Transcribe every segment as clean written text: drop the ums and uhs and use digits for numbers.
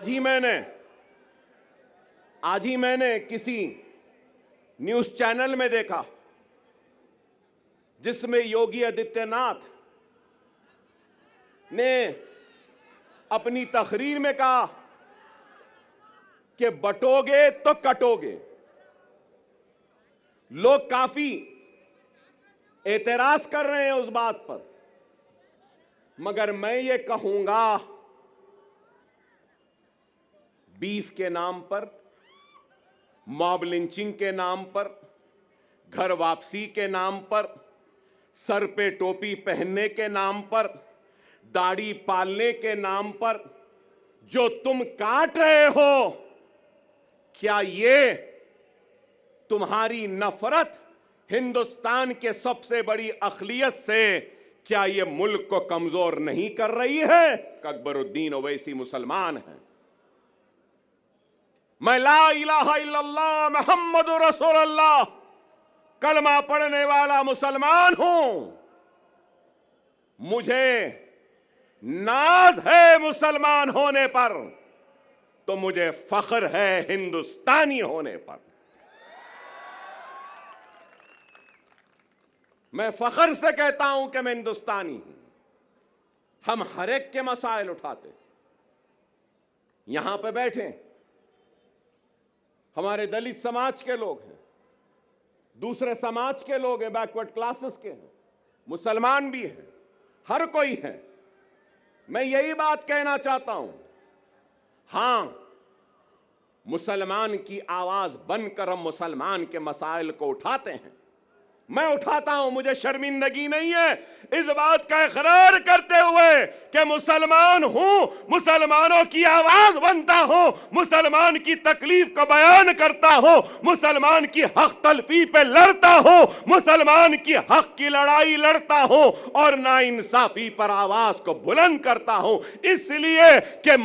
आज ही मैंने किसी न्यूज़ चैनल में देखा जिसमें योगी आदित्यनाथ ने अपनी तकरीर में कहा कि बटोगे तो कटोगे। लोग काफी एतराज कर रहे हैं उस बात पर, मगर मैं ये कहूंगा, बीफ के नाम पर, मॉब लिंचिंग के नाम पर, घर वापसी के नाम पर, सर पे टोपी पहनने के नाम पर, दाढ़ी पालने के नाम पर जो तुम काट रहे हो, क्या ये तुम्हारी नफरत हिंदुस्तान के सबसे बड़ी अक़लियत से, क्या ये मुल्क को कमजोर नहीं कर रही है? अकबरुद्दीन ओवैसी मुसलमान है। मैं ला इलाहा इल्लल्लाह मुहम्मदुर रसूलुल्लाह कलमा पढ़ने वाला मुसलमान हूं। मुझे नाज है मुसलमान होने पर, तो मुझे फख्र है हिंदुस्तानी होने पर। मैं फख्र से कहता हूं कि मैं हिंदुस्तानी हूं। हम हर एक के मसाइल उठाते, यहां पे बैठे हमारे दलित समाज के लोग हैं, दूसरे समाज के लोग हैं, बैकवर्ड क्लासेस के हैं, मुसलमान भी हैं, हर कोई है। मैं यही बात कहना चाहता हूं, हां, मुसलमान की आवाज बनकर हम मुसलमान के मसाइल को उठाते हैं। मैं उठाता हूं, मुझे शर्मिंदगी नहीं है इस बात का इकरार करते हुए कि मुसलमान हूं, मुसलमानों की आवाज बनता हूं, मुसलमान की तकलीफ का बयान करता हूं, मुसलमान की हक तलफी पे लड़ता हूं, मुसलमान की हक की लड़ाई लड़ता हूं और नाइंसाफी पर आवाज को बुलंद करता हूं। इसलिए कि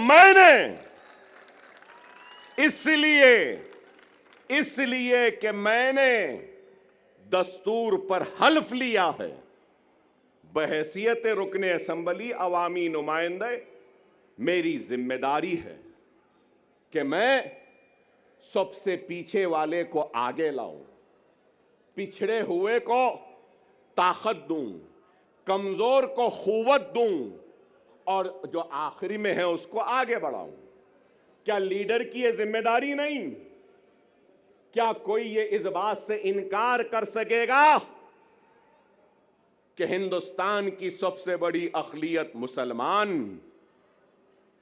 मैंने दस्तूर पर हल्फ लिया है, बहैसियत रुकने असम्बली अवामी नुमाइंदे, मेरी जिम्मेदारी है कि मैं सबसे पीछे वाले को आगे लाऊं, पिछड़े हुए को ताकत दूं, कमजोर को खुव्वत दूं और जो आखिरी में है उसको आगे बढ़ाऊं। क्या लीडर की यह जिम्मेदारी नहीं? क्या कोई ये इस बात से इनकार कर सकेगा कि हिंदुस्तान की सबसे बड़ी अक़लियत मुसलमान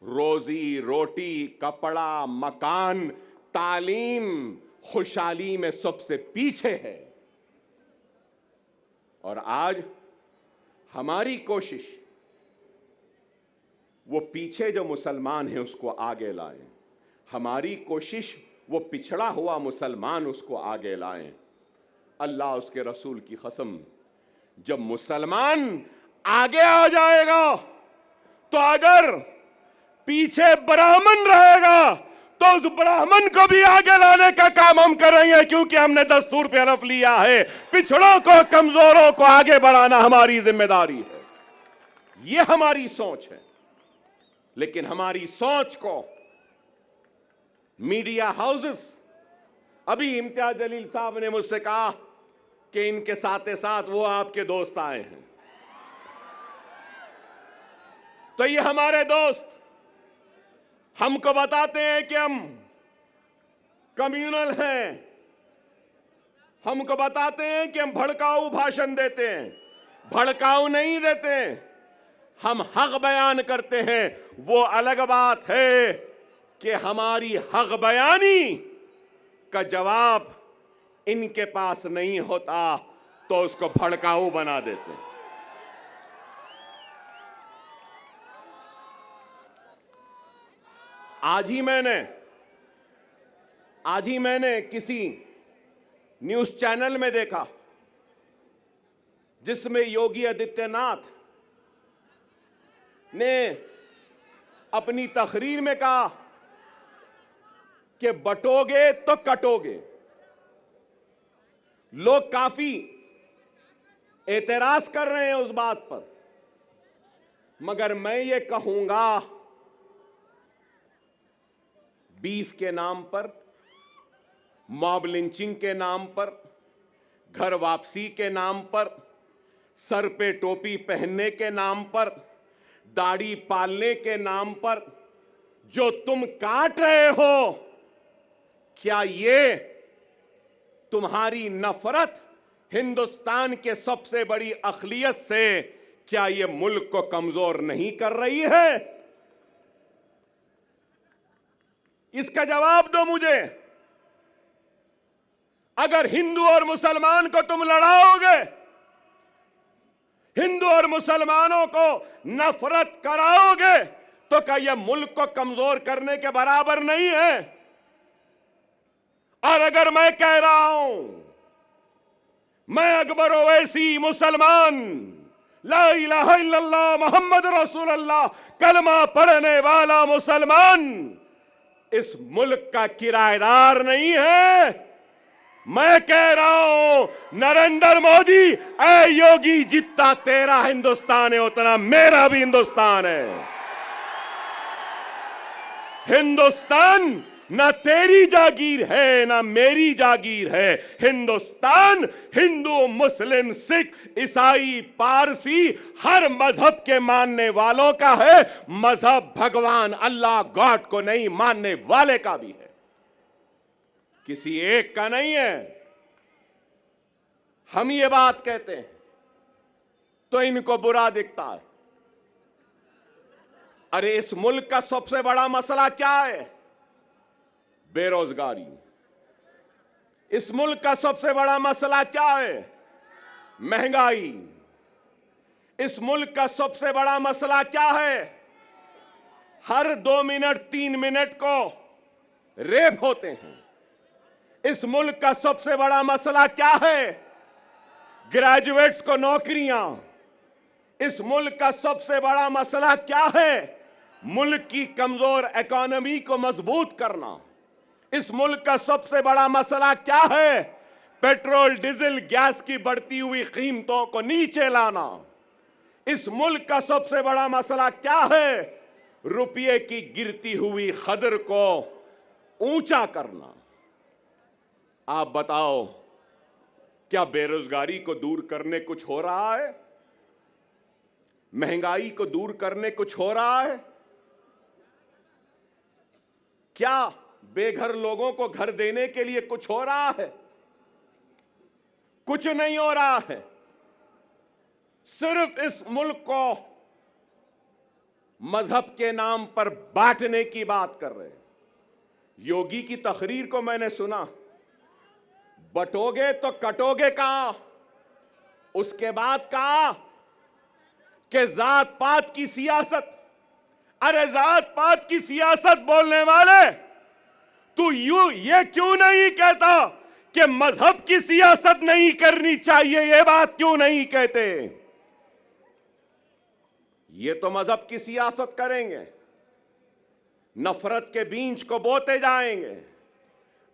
रोजी रोटी, कपड़ा, मकान, तालीम, खुशहाली में सबसे पीछे है? और आज हमारी कोशिश वो पीछे जो मुसलमान है उसको आगे लाएं, हमारी कोशिश वो पिछड़ा हुआ मुसलमान उसको आगे लाएं। अल्लाह उसके रसूल की कसम, जब मुसलमान आगे आ जाएगा तो अगर पीछे ब्राह्मण रहेगा तो उस ब्राह्मण को भी आगे लाने का काम हम करेंगे, क्योंकि हमने दस्तूर पे हलफ लिया है, पिछड़ों को, कमजोरों को आगे बढ़ाना हमारी जिम्मेदारी है। यह हमारी सोच है। लेकिन हमारी सोच को मीडिया हाउसेस, अभी इम्तियाज जलील साहब ने मुझसे कहा कि इनके साथ साथ वो आपके दोस्त आए हैं, तो ये हमारे दोस्त हमको बताते हैं कि हम कम्युनल हैं, हमको बताते हैं कि हम भड़काऊ भाषण देते हैं। भड़काऊ नहीं देते, हम हक बयान करते हैं। वो अलग बात है कि हमारी हक बयानी का जवाब इनके पास नहीं होता तो उसको भड़काऊ बना देते हैं। आज ही मैंने किसी न्यूज़ चैनल में देखा जिसमें योगी आदित्यनाथ ने अपनी तकरीर में कहा कि बटोगे तो कटोगे। लोग काफी एतराज कर रहे हैं उस बात पर, मगर मैं ये कहूंगा, बीफ के नाम पर, मॉब लिंचिंग के नाम पर, घर वापसी के नाम पर, सर पे टोपी पहनने के नाम पर, दाढ़ी पालने के नाम पर जो तुम काट रहे हो, क्या ये तुम्हारी नफरत हिंदुस्तान के सबसे बड़ी अक़लियत से, क्या ये मुल्क को कमजोर नहीं कर रही है? इसका जवाब दो मुझे। अगर हिंदू और मुसलमान को तुम लड़ाओगे, हिंदू और मुसलमानों को नफरत कराओगे, तो क्या यह मुल्क को कमजोर करने के बराबर नहीं है? और अगर मैं कह रहा हूं, मैं अकबर ओवैसी मुसलमान, ला इलाहा इल्लल्लाह मोहम्मद रसूलुल्लाह कलमा पढ़ने वाला मुसलमान, इस मुल्क का किराएदार नहीं है। मैं कह रहा हूं, नरेंद्र मोदी, ऐ योगी, जितना तेरा हिंदुस्तान है उतना मेरा भी हिंदुस्तान है। हिंदुस्तान ना तेरी जागीर है ना मेरी जागीर है। हिंदुस्तान हिंदू, मुस्लिम, सिख, ईसाई, पारसी, हर मजहब के मानने वालों का है। मजहब भगवान अल्लाह गॉड को नहीं मानने वाले का भी है, किसी एक का नहीं है। हम ये बात कहते हैं तो इनको बुरा दिखता है। अरे इस मुल्क का सबसे बड़ा मसला क्या है? बेरोजगारी। इस मुल्क का सबसे बड़ा मसला क्या है? महंगाई। इस मुल्क का सबसे बड़ा मसला क्या है? हर 2 मिनट 3 मिनट को रेप होते हैं। इस मुल्क का सबसे बड़ा मसला क्या है? ग्रेजुएट्स को नौकरियां। इस मुल्क का सबसे बड़ा मसला क्या है? मुल्क की कमजोर इकोनॉमी को मजबूत करना। इस मुल्क का सबसे बड़ा मसला क्या है? पेट्रोल, डीजल, गैस की बढ़ती हुई कीमतों को नीचे लाना। इस मुल्क का सबसे बड़ा मसला क्या है? रुपये की गिरती हुई कदर को ऊंचा करना। आप बताओ, क्या बेरोजगारी को दूर करने कुछ हो रहा है? महंगाई को दूर करने कुछ हो रहा है? क्या बेघर लोगों को घर देने के लिए कुछ हो रहा है? कुछ नहीं हो रहा है। सिर्फ इस मुल्क को मजहब के नाम पर बांटने की बात कर रहे हैं। योगी की तकरीर को मैंने सुना, बटोगे तो कटोगे कहां? उसके बाद कहा कि जात पात की सियासत। अरे जात पात की सियासत बोलने वाले, तू ये क्यों नहीं कहता कि मजहब की सियासत नहीं करनी चाहिए? ये बात क्यों नहीं कहते? ये तो मजहब की सियासत करेंगे, नफरत के बीज को बोते जाएंगे,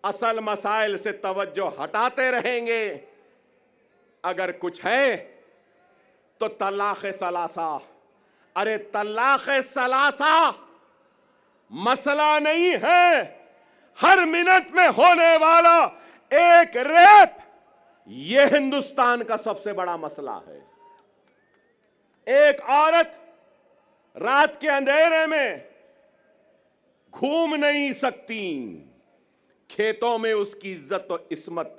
असल मसाइल से तवज्जो हटाते रहेंगे। अगर कुछ है तो तलाक सलासा। अरे तलाक सलासा मसला नहीं है, हर मिनट में होने वाला एक रेप, यह हिंदुस्तान का सबसे बड़ा मसला है। एक औरत रात के अंधेरे में घूम नहीं सकती, खेतों में उसकी इज्जत और इस्मत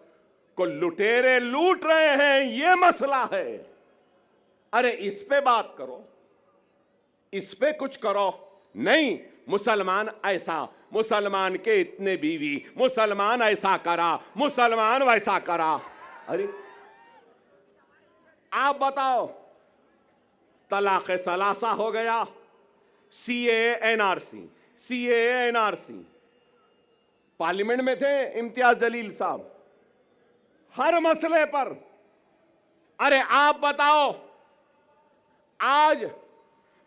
को लुटेरे लूट रहे हैं, यह मसला है। अरे इस पे बात करो, इस पे कुछ करो। नहीं, मुसलमान ऐसा, मुसलमान के इतने बीवी, मुसलमान ऐसा करा, मुसलमान वैसा करा। अरे आप बताओ, तलाक सलासा हो गया, CAA NRC, CAA NRC. Parliament में थे इम्तियाज जलील साहब, हर मसले पर। अरे आप बताओ, आज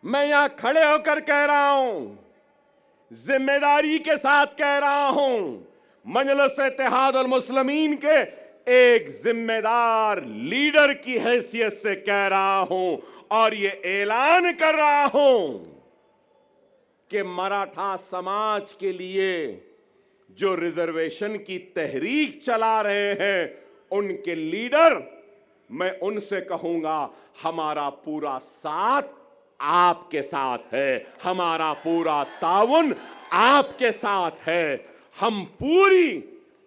मैं यहां खड़े होकर कह रहा हूं, जिम्मेदारी के साथ कह रहा हूं, मजलिस इत्तेहाद अल मुस्लिमीन के एक जिम्मेदार लीडर की हैसियत से कह रहा हूं और ये ऐलान कर रहा हूं कि मराठा समाज के लिए जो रिजर्वेशन की तहरीक चला रहे हैं उनके लीडर, मैं उनसे कहूंगा हमारा पूरा साथ आपके साथ है, हमारा पूरा ताउन आपके साथ है, हम पूरी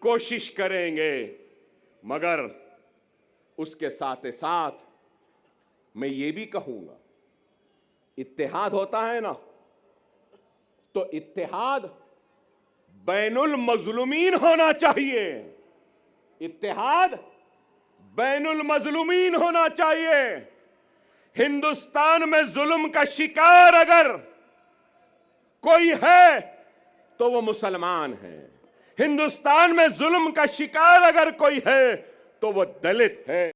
कोशिश करेंगे। मगर उसके साथ ही साथ मैं ये भी कहूंगा, इत्तेहाद होता है ना, तो इत्तेहाद बैनुल मजलूमीन होना चाहिए। इत्तेहाद बैनुल मजलूमीन होना चाहिए। हिंदुस्तान में जुल्म का शिकार अगर कोई है तो वो मुसलमान है। हिंदुस्तान में जुल्म का शिकार अगर कोई है तो वो दलित है।